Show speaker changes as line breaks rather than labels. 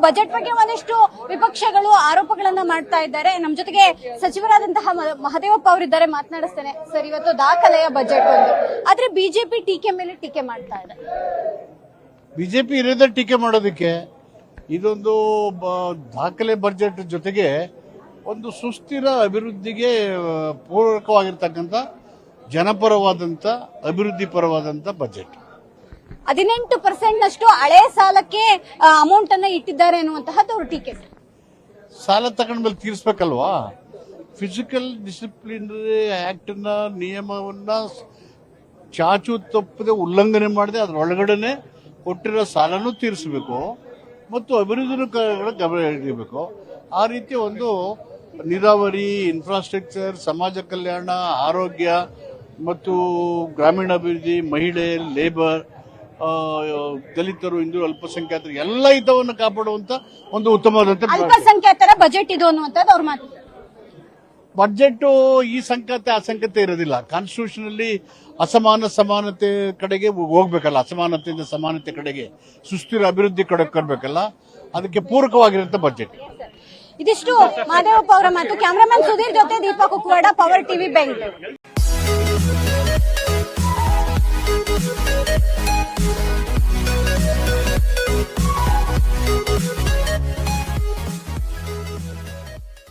Budget ಬಗ್ಗೆ ಒಂದಿಷ್ಟು ವಿಪಕ್ಷಗಳು ಆರೋಪಗಳನ್ನ ಮಾಡ್ತಾ ಇದ್ದಾರೆ. ನಮ್ಮ ಜೊತೆಗೆ ಸಚಿವರಾದಂತಹ ಮಹದೇವಪ್ಪ ಅವರಿದ್ದಾರೆ, ಮಾತನಾಡಿಸ್ತೇನೆ. ಸರ್, ಇವತ್ತು ದಾಖಲೆಯ ಬಜೆಟ್ ಒಂದು, ಆದ್ರೆ ಬಿಜೆಪಿ ಟೀಕೆ ಮೇಲೆ ಟೀಕೆ ಮಾಡ್ತಾ ಇದೆ.
ಬಿಜೆಪಿ ಇರೋದೇ ಟೀಕೆ ಮಾಡೋದಕ್ಕೆ. ಇದೊಂದು ದಾಖಲೆ ಬಜೆಟ್ ಜೊತೆಗೆ ಒಂದು ಸುಸ್ಥಿರ ಅಭಿವೃದ್ಧಿಗೆ ಪೂರಕವಾಗಿರ್ತಕ್ಕಂಥ ಜನಪರವಾದಂಥ ಅಭಿವೃದ್ಧಿ ಪರವಾದಂಥ ಬಜೆಟ್.
18% ಹಳೆ ಸಾಲಕ್ಕೆ ಅಮೌಂಟ್ ಅನ್ನ ಇಟ್ಟಿದ್ದಾರೆ ಅನ್ನುವಂತಹದ್ದು ಅವ್ರ ಟೀಕೆ.
ಸಾಲ ತಗೊಂಡ್ಮೇಲೆ ತೀರಿಸಬೇಕಲ್ವಾ? ಫಿಸಿಕಲ್ ಡಿಸಿಪ್ಲಿನರಿ ಆಕ್ಟ್ ನ ನಿಯಮವನ್ನ ಚಾಚು ತಪ್ಪದೆ ಉಲ್ಲಂಘನೆ ಮಾಡದೆ ಅದರೊಳಗಡೆ ಕೊಟ್ಟಿರೋ ಸಾಲನೂ ತೀರಿಸಬೇಕು ಮತ್ತು ಅಭಿವೃದ್ಧಿನೂ ಗಮನ ಇಡಬೇಕು. ಆ ರೀತಿ ಒಂದು ನೀರಾವರಿ, ಇನ್ಫ್ರಾಸ್ಟ್ರಕ್ಚರ್, ಸಮಾಜ ಕಲ್ಯಾಣ, ಆರೋಗ್ಯ ಮತ್ತು ಗ್ರಾಮೀಣಾಭಿವೃದ್ಧಿ, ಮಹಿಳೆ, ಲೇಬರ್, ದಲಿತರು, ಹಿಂದೂ, ಅಲ್ಪಸಂಖ್ಯಾತರು ಎಲ್ಲ ಹಿತವನ್ನು ಕಾಪಾಡುವಂತ ಒಂದು ಉತ್ತಮವಾದಂತ
ಅಲ್ಪಸಂಖ್ಯಾತರ ಬಜೆಟ್ ಇದು ಅನ್ನುವಂಥದ್ದು ಅವ್ರ ಮಾತು.
ಬಜೆಟ್ ಈ ಸಂಖ್ಯಾತೆ ಅಸಂಖ್ಯಾತೆ ಇರೋದಿಲ್ಲ. ಕಾನ್ಸ್ಟಿಟ್ಯೂಷನ್ ಅಲ್ಲಿ ಸಮಾನತೆ ಕಡೆಗೆ ಹೋಗ್ಬೇಕಲ್ಲ, ಅಸಮಾನತೆಯಿಂದ ಸಮಾನತೆ ಕಡೆಗೆ, ಸುಸ್ಥಿರ ಅಭಿವೃದ್ಧಿ ಕಡೆಗೆ ಕೊಡ್ಬೇಕಲ್ಲ, ಅದಕ್ಕೆ ಪೂರಕವಾಗಿರುವಂತ ಬಜೆಟ್.
ಇದಿಷ್ಟು ಮಹದೇವಪ್ಪ ಅವರ ಮಾತು. ಕ್ಯಾಮರಾಮನ್ ಸುಧೀರ್ ಜೊತೆ ದೀಪಾ ಕುಕ್ವಾಡ, ಪವರ್ ಟಿವಿ, ಬೆಂಗಳೂರು.